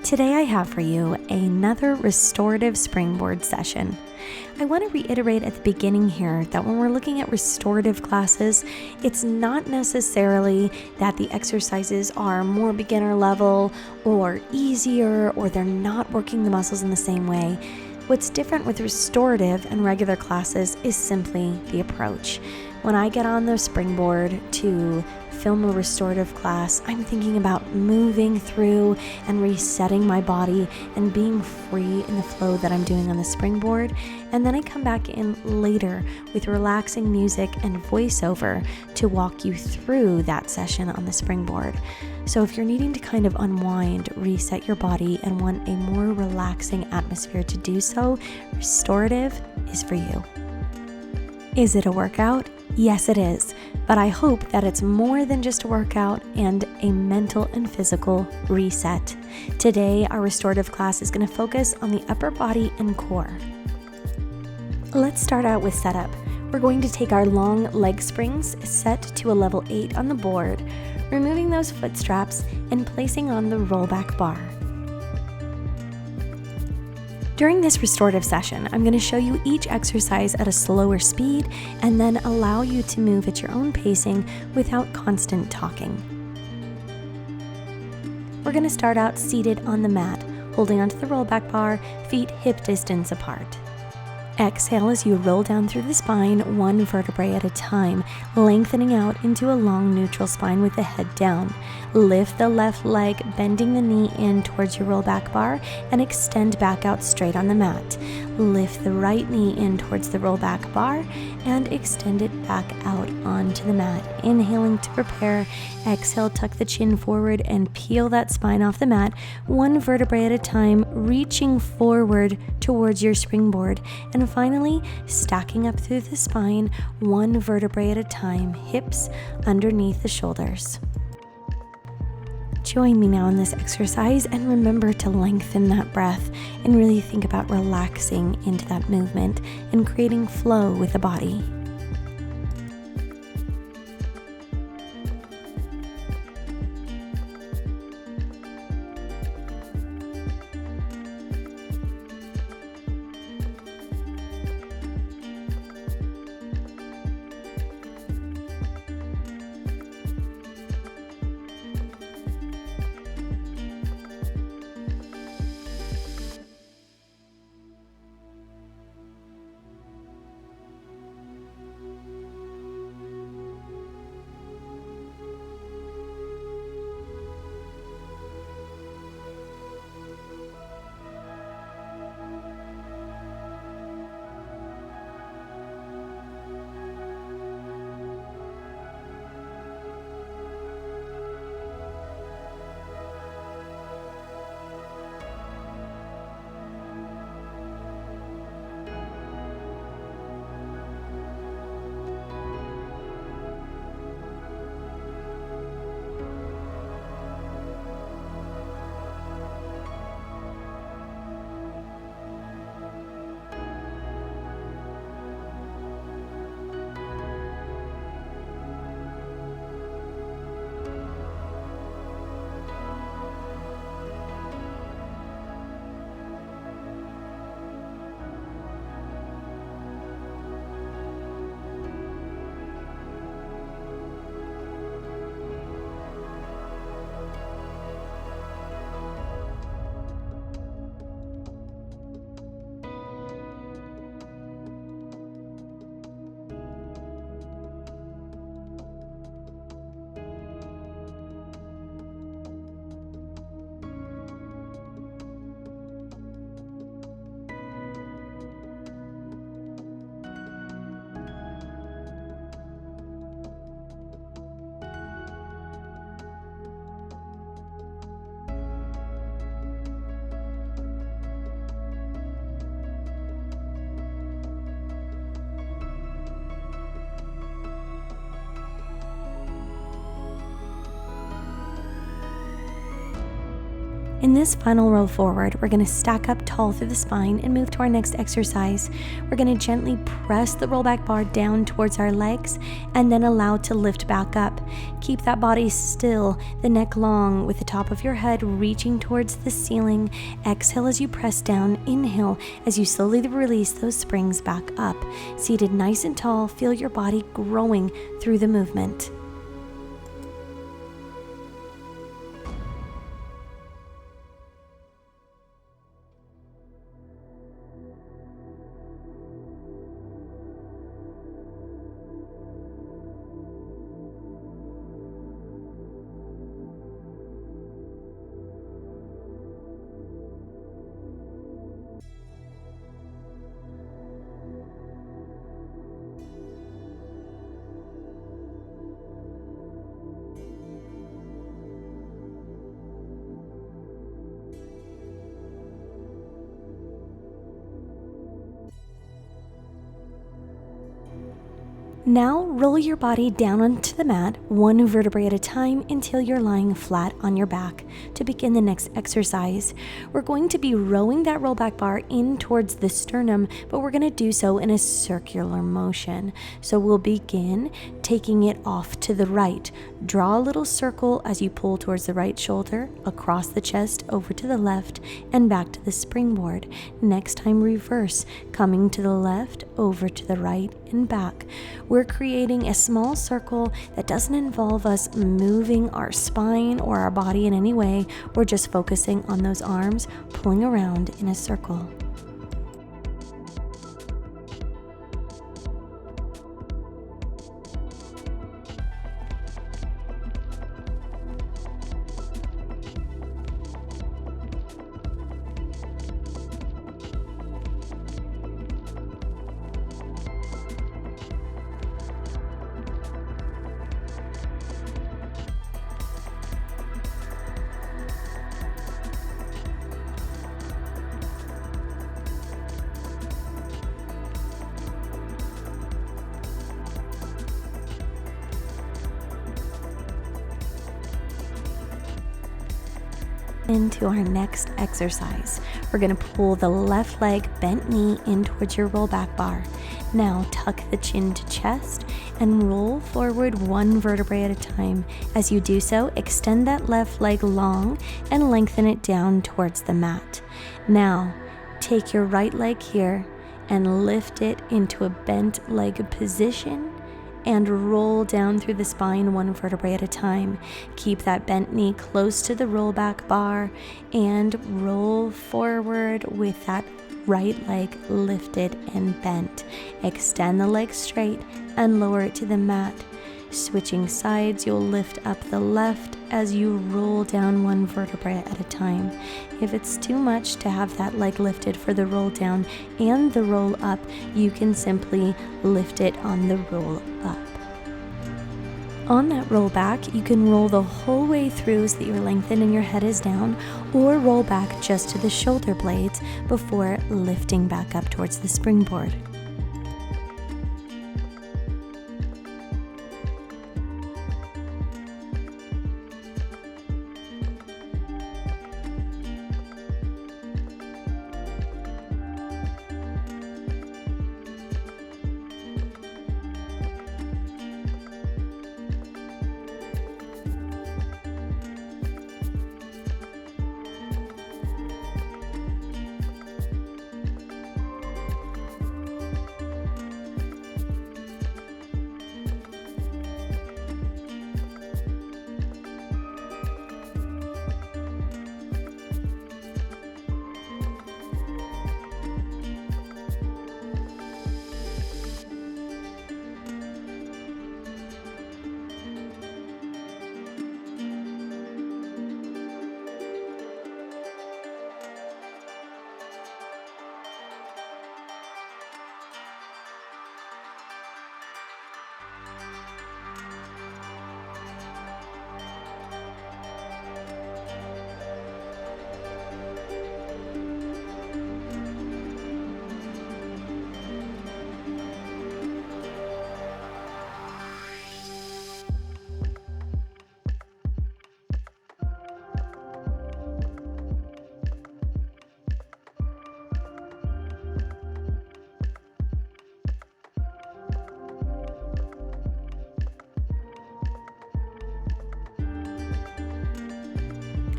Today I have for you another restorative springboard session. I want to reiterate at the beginning here that when we're looking at restorative classes, it's not necessarily that the exercises are more beginner level or easier or they're not working the muscles in the same way. What's different with restorative and regular classes is simply the approach. When I get on the springboard to film a restorative class, I'm thinking about moving through and resetting my body and being free in the flow that I'm doing on the springboard. And then I come back in later with relaxing music and voiceover to walk you through that session on the springboard. So if you're needing to kind of unwind, reset your body, and want a more relaxing atmosphere to do so, restorative is for you. Is it a workout? Yes, it is, but I hope that it's more than just a workout and a mental and physical reset. Today, our restorative class is going to focus on the upper body and core. Let's start out with setup. We're going to take our long leg springs set to a level 8 on the board, removing those foot straps and placing on the rollback bar. During this restorative session, I'm going to show you each exercise at a slower speed and then allow you to move at your own pacing without constant talking. We're going to start out seated on the mat, holding onto the rollback bar, feet hip distance apart. Exhale as you roll down through the spine, one vertebrae at a time, lengthening out into a long neutral spine with the head down. Lift the left leg, bending the knee in towards your rollback bar and extend back out straight on the mat. Lift the right knee in towards the rollback bar and extend it back out onto the mat. Inhaling to prepare. Exhale, tuck the chin forward and peel that spine off the mat, one vertebrae at a time, reaching forward towards your springboard. And finally, stacking up through the spine, one vertebrae at a time, hips underneath the shoulders. Join me now in this exercise and remember to lengthen that breath and really think about relaxing into that movement and creating flow with the body. In this final roll forward, we're going to stack up tall through the spine and move to our next exercise. We're going to gently press the rollback bar down towards our legs and then allow to lift back up. Keep that body still, the neck long with the top of your head reaching towards the ceiling. Exhale as you press down. Inhale as you slowly release those springs back up. Seated nice and tall, feel your body growing through the movement. Now roll your body down onto the mat, one vertebrae at a time until you're lying flat on your back. To begin the next exercise, we're going to be rowing that rollback bar in towards the sternum, but we're going to do so in a circular motion. So we'll begin taking it off to the right. Draw a little circle as you pull towards the right shoulder, across the chest, over to the left, and back to the springboard. Next time, reverse, coming to the left, over to the right, and back. We're creating a small circle that doesn't involve us moving our spine or our body in any way. We're just focusing on those arms, pulling around in a circle. Into our next exercise, we're going to pull the left leg bent knee in towards your rollback bar. Now tuck the chin to chest and roll forward one vertebrae at a time. As you do so, extend that left leg long and lengthen it down towards the mat. Now take your right leg here and lift it into a bent leg position and roll down through the spine one vertebrae at a time. Keep that bent knee close to the rollback bar and roll forward with that right leg lifted and bent. Extend the leg straight and lower it to the mat. Switching sides, you'll lift up the left as you roll down one vertebrae at a time. If it's too much to have that leg lifted for the roll down and the roll up, you can simply lift it on the roll up. On that roll back, you can roll the whole way through so that you're lengthened and your head is down, or roll back just to the shoulder blades before lifting back up towards the springboard.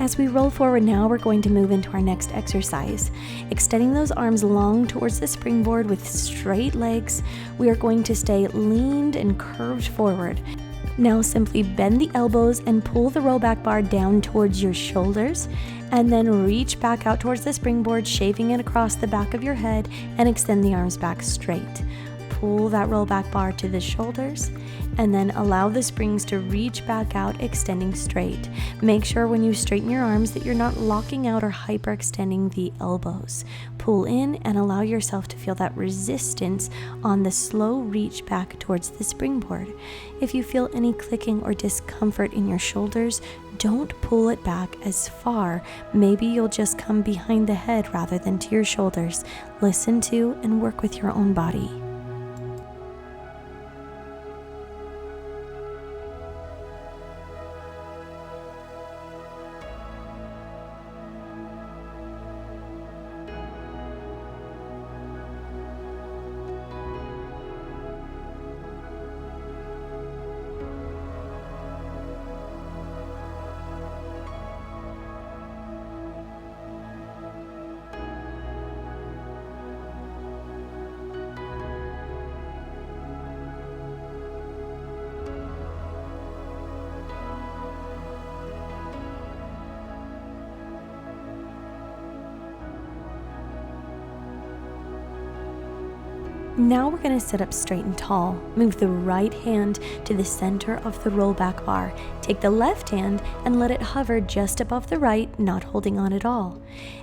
As we roll forward now, we're going to move into our next exercise. Extending those arms long towards the springboard with straight legs, we are going to stay leaned and curved forward. Now simply bend the elbows and pull the rollback bar down towards your shoulders, and then reach back out towards the springboard, shaving it across the back of your head, and extend the arms back straight. Pull that rollback bar to the shoulders, and then allow the springs to reach back out, extending straight. Make sure when you straighten your arms that you're not locking out or hyperextending the elbows. Pull in and allow yourself to feel that resistance on the slow reach back towards the springboard. If you feel any clicking or discomfort in your shoulders, don't pull it back as far. Maybe you'll just come behind the head rather than to your shoulders. Listen to and work with your own body. Now we're going to sit up straight and tall. Move the right hand to the center of the rollback bar. Take the left hand and let it hover just above the right, not holding on at all.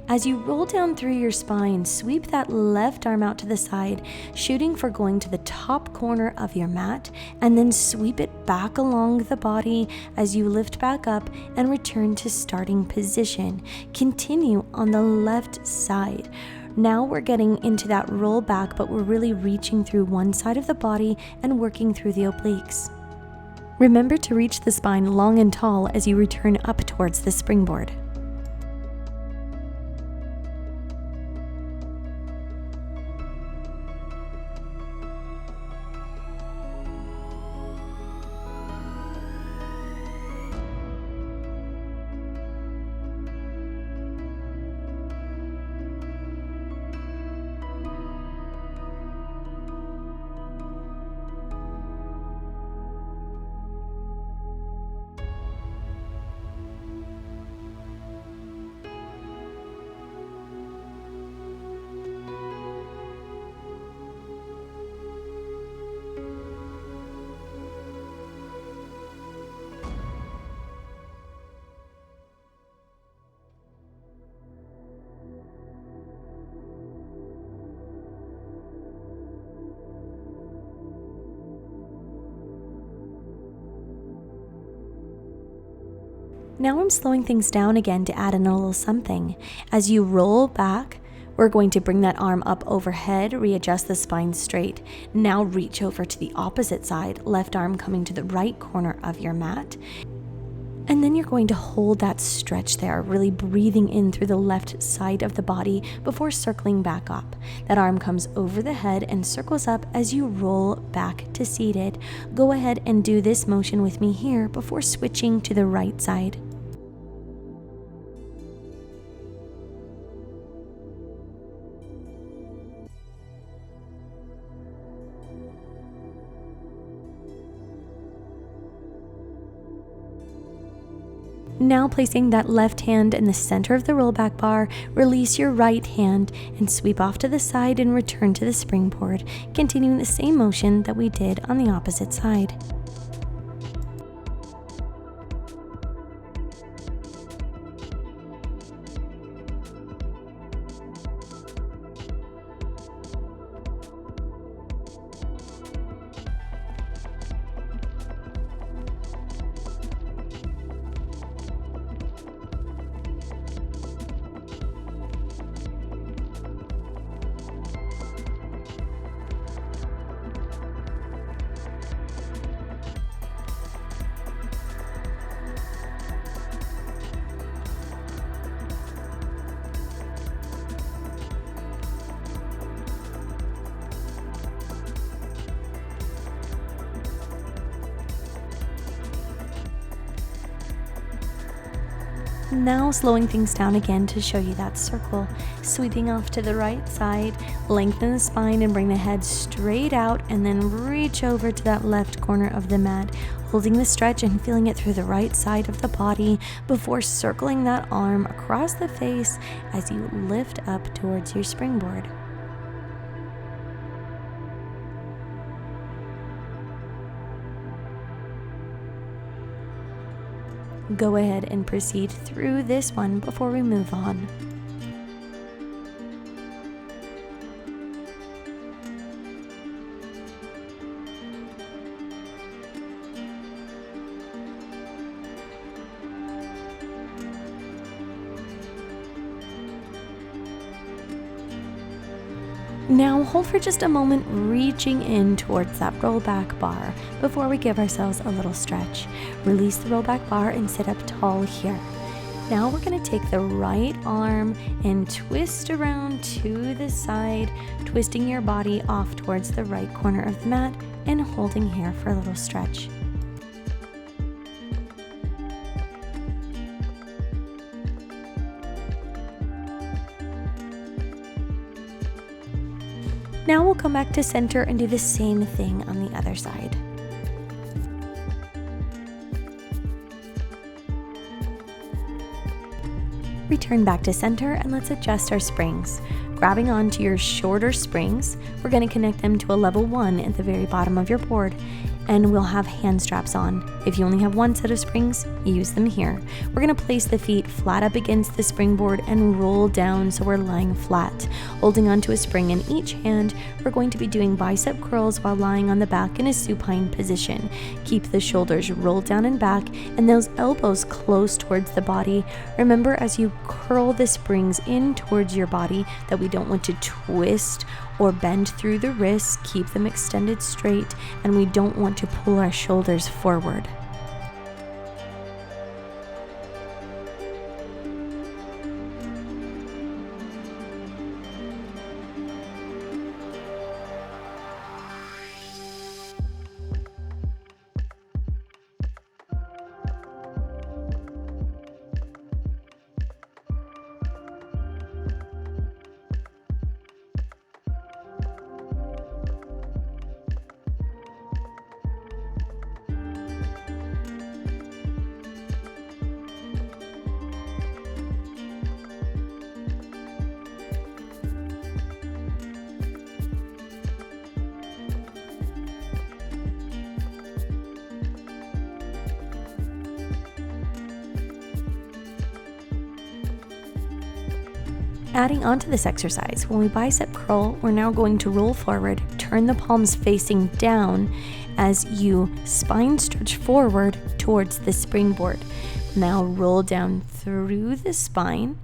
As you roll down through your spine, sweep that left arm out to the side, shooting for going to the top corner of your mat, and then sweep it back along the body as you lift back up and return to starting position. Continue on the left side. Now we're getting into that roll back, but we're really reaching through one side of the body and working through the obliques. Remember to reach the spine long and tall as you return up towards the springboard. Now I'm slowing things down again to add in a little something. As you roll back, we're going to bring that arm up overhead, readjust the spine straight. Now reach over to the opposite side, left arm coming to the right corner of your mat. And then you're going to hold that stretch there, really breathing in through the left side of the body before circling back up. That arm comes over the head and circles up as you roll back to seated. Go ahead and do this motion with me here before switching to the right side. Now placing that left hand in the center of the rollback bar, release your right hand and sweep off to the side and return to the springboard, continuing the same motion that we did on the opposite side. Now slowing things down again to show you that circle. Sweeping off to the right side, lengthen the spine and bring the head straight out, and then reach over to that left corner of the mat, holding the stretch and feeling it through the right side of the body before circling that arm across the face as you lift up towards your springboard. Go ahead and proceed through this one before we move on. Now hold for just a moment, reaching in towards that rollback bar before we give ourselves a little stretch. Release the rollback bar and sit up tall here. Now we're going to take the right arm and twist around to the side, twisting your body off towards the right corner of the mat and holding here for a little stretch. Now we'll come back to center and do the same thing on the other side. Return back to center and let's adjust our springs. Grabbing onto your shorter springs, we're going to connect them to a level 1 at the very bottom of your board, and we'll have hand straps on. If you only have one set of springs, use them here. We're going to place the feet flat up against the springboard and roll down so we're lying flat. Holding onto a spring in each hand, we're going to be doing bicep curls while lying on the back in a supine position. Keep the shoulders rolled down and back and those elbows close towards the body. Remember, as you curl the springs in towards your body, that we don't want to twist or bend through the wrists. Keep them extended straight, and we don't want to pull our shoulders forward. Adding on to this exercise, when we bicep curl, we're now going to roll forward, turn the palms facing down as you spine stretch forward towards the springboard. Now roll down through the spine,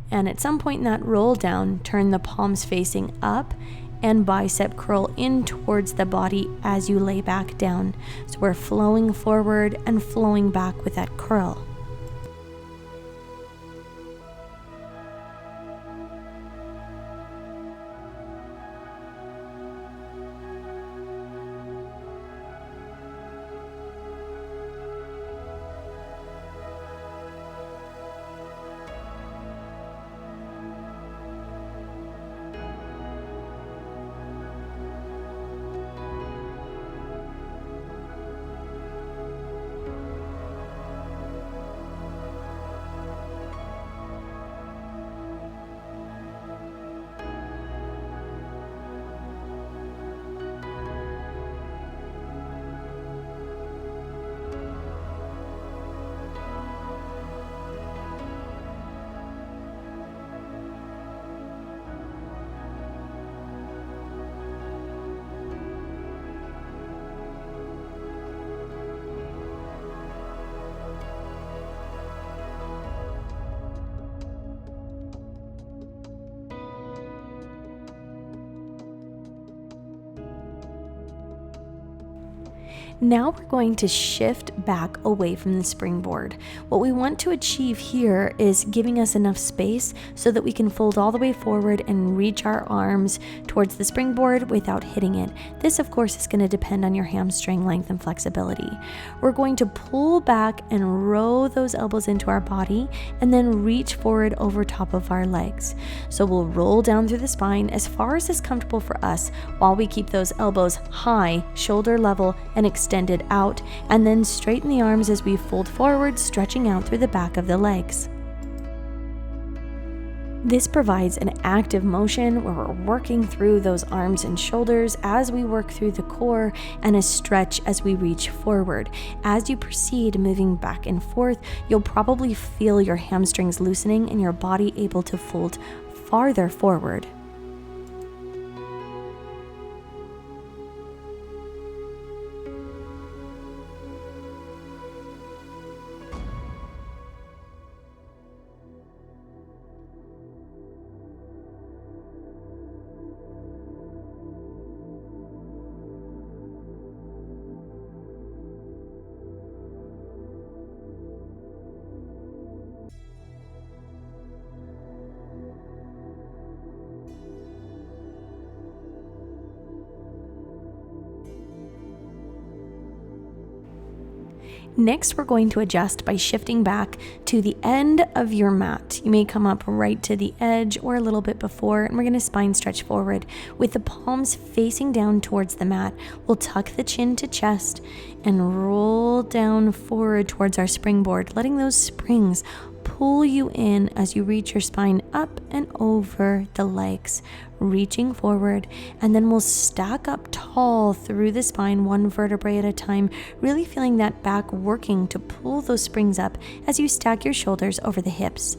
and at some point in that roll down, turn the palms facing up and bicep curl in towards the body as you lay back down. So we're flowing forward and flowing back with that curl. Now we're going to shift back away from the springboard. What we want to achieve here is giving us enough space so that we can fold all the way forward and reach our arms towards the springboard without hitting it. This, of course, is going to depend on your hamstring length and flexibility. We're going to pull back and row those elbows into our body and then reach forward over top of our legs. So we'll roll down through the spine as far as is comfortable for us while we keep those elbows high, shoulder level, and extended out, and then straighten the arms as we fold forward, stretching out through the back of the legs. This provides an active motion where we're working through those arms and shoulders as we work through the core, and a stretch as we reach forward. As you proceed moving back and forth, you'll probably feel your hamstrings loosening and your body able to fold farther forward. Next, we're going to adjust by shifting back to the end of your mat. You may come up right to the edge or a little bit before, and we're going to spine stretch forward with the palms facing down towards the mat. We'll tuck the chin to chest and roll down forward towards our springboard, letting those springs pull you in as you reach your spine up and over the legs, reaching forward, and then we'll stack up tall through the spine, one vertebrae at a time, really feeling that back working to pull those springs up as you stack your shoulders over the hips.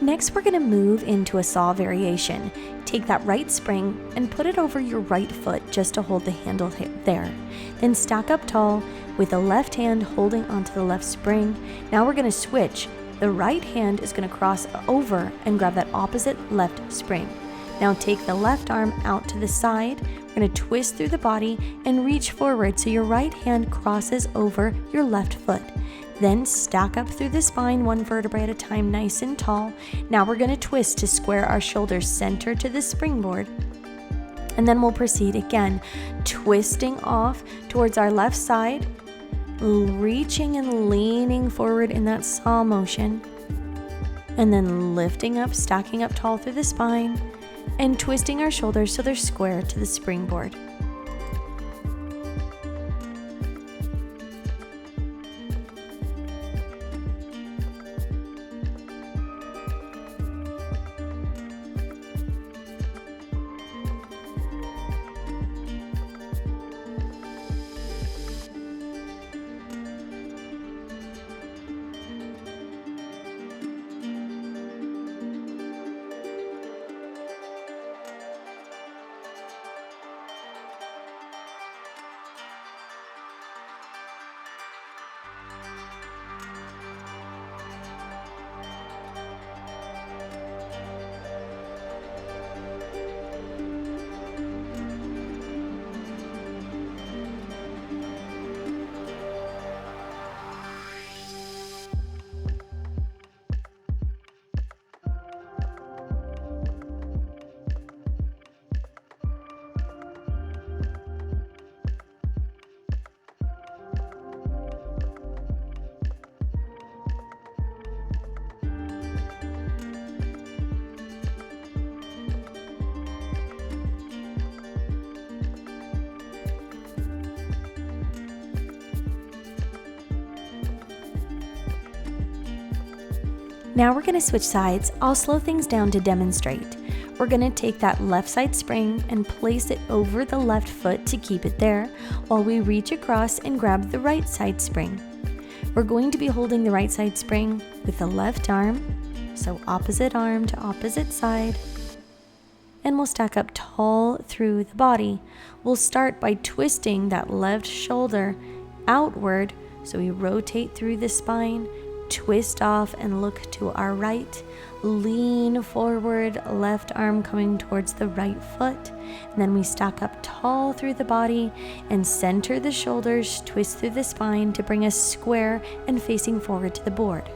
Next, we're going to move into a saw variation. Take that right spring and put it over your right foot just to hold the handle there. Then stack up tall with the left hand holding onto the left spring. Now we're going to switch. The right hand is going to cross over and grab that opposite left spring. Now take the left arm out to the side. We're going to twist through the body and reach forward so your right hand crosses over your left foot. Then stack up through the spine, one vertebrae at a time, nice and tall. Now we're going to twist to square our shoulders center to the springboard. And then we'll proceed again, twisting off towards our left side, reaching and leaning forward in that saw motion. And then lifting up, stacking up tall through the spine, and twisting our shoulders so they're square to the springboard. Now we're going to switch sides. I'll slow things down to demonstrate. We're going to take that left side spring and place it over the left foot to keep it there, while we reach across and grab the right side spring. We're going to be holding the right side spring with the left arm, so opposite arm to opposite side, and we'll stack up tall through the body. We'll start by twisting that left shoulder outward, so we rotate through the spine, twist off and look to our right, lean forward, left arm coming towards the right foot, and then we stack up tall through the body and center the shoulders, twist through the spine to bring us square and facing forward to the board.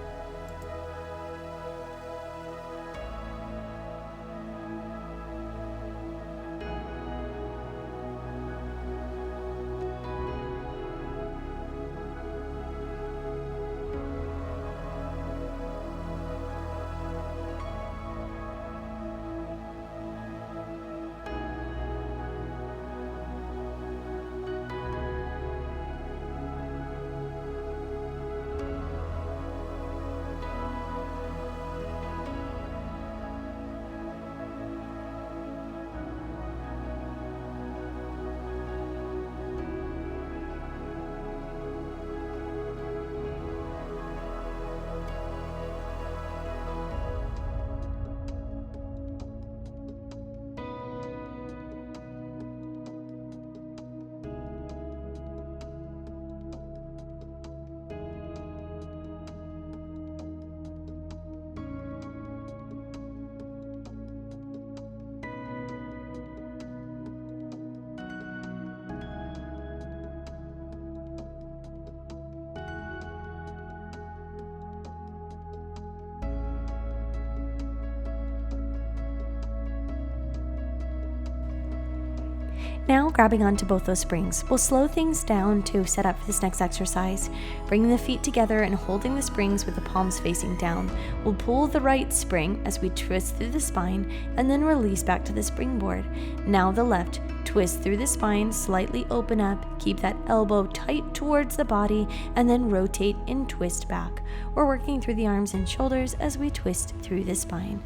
Now, grabbing onto both those springs, we'll slow things down to set up for this next exercise. Bringing the feet together and holding the springs with the palms facing down. We'll pull the right spring as we twist through the spine and then release back to the springboard. Now the left, twist through the spine, slightly open up, keep that elbow tight towards the body, and then rotate and twist back. We're working through the arms and shoulders as we twist through the spine.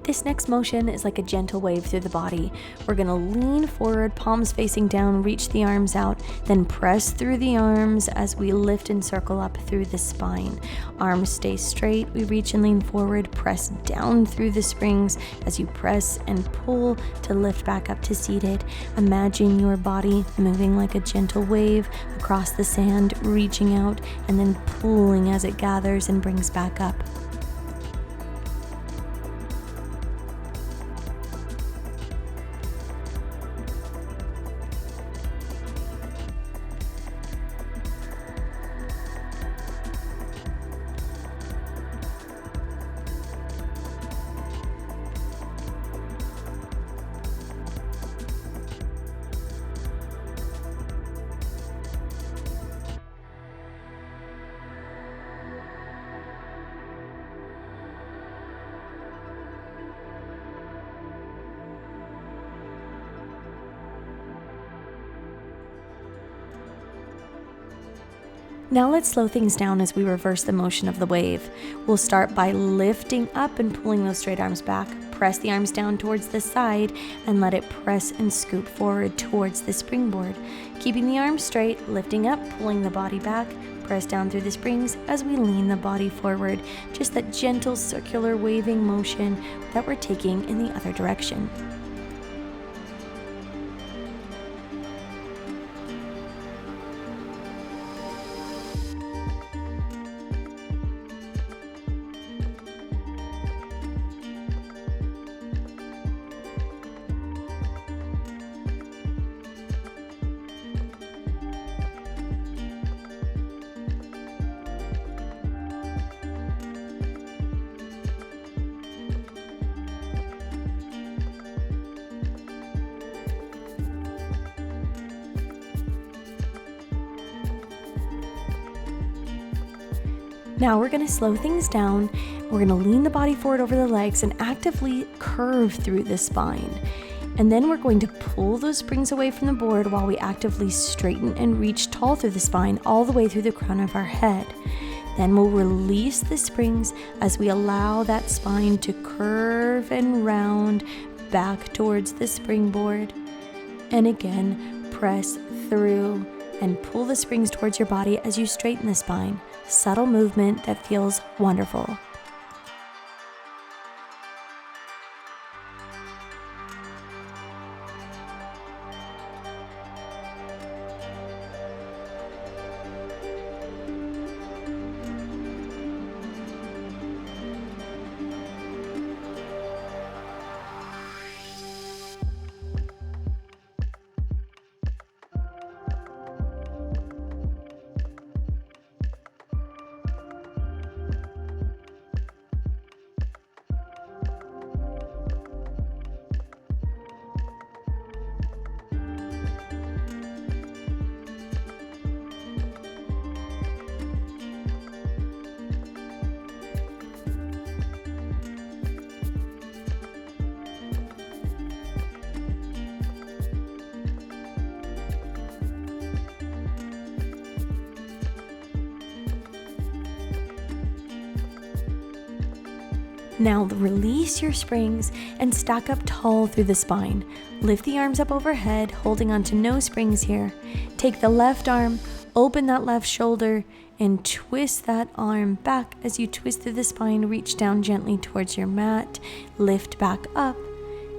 This next motion is like a gentle wave through the body. We're going to lean forward, palms facing down, reach the arms out, then press through the arms as we lift and circle up through the spine. Arms stay straight, we reach and lean forward, press down through the springs as you press and pull to lift back up to seated. Imagine your body moving like a gentle wave across the sand, reaching out and then pulling as it gathers and brings back up. Now let's slow things down as we reverse the motion of the wave. We'll start by lifting up and pulling those straight arms back. Press the arms down towards the side and let it press and scoot forward towards the springboard. Keeping the arms straight, lifting up, pulling the body back. Press down through the springs as we lean the body forward. Just that gentle circular waving motion that we're taking in the other direction. Now we're going to slow things down. We're going to lean the body forward over the legs and actively curve through the spine. And then we're going to pull those springs away from the board while we actively straighten and reach tall through the spine all the way through the crown of our head. Then we'll release the springs as we allow that spine to curve and round back towards the springboard. And again, press through and pull the springs towards your body as you straighten the spine. Subtle movement that feels wonderful. Now release your springs and stack up tall through the spine. Lift the arms up overhead, holding onto no springs here. Take the left arm, open that left shoulder, and twist that arm back. As you twist through the spine, reach down gently towards your mat, lift back up,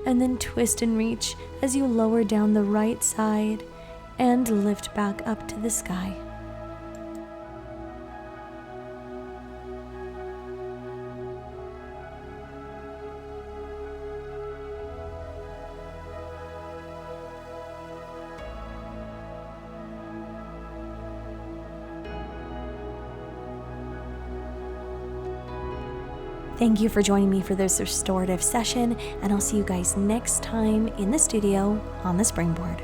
and then twist and reach as you lower down the right side and lift back up to the sky. Thank you for joining me for this restorative session, and I'll see you guys next time in the studio on the Springboard.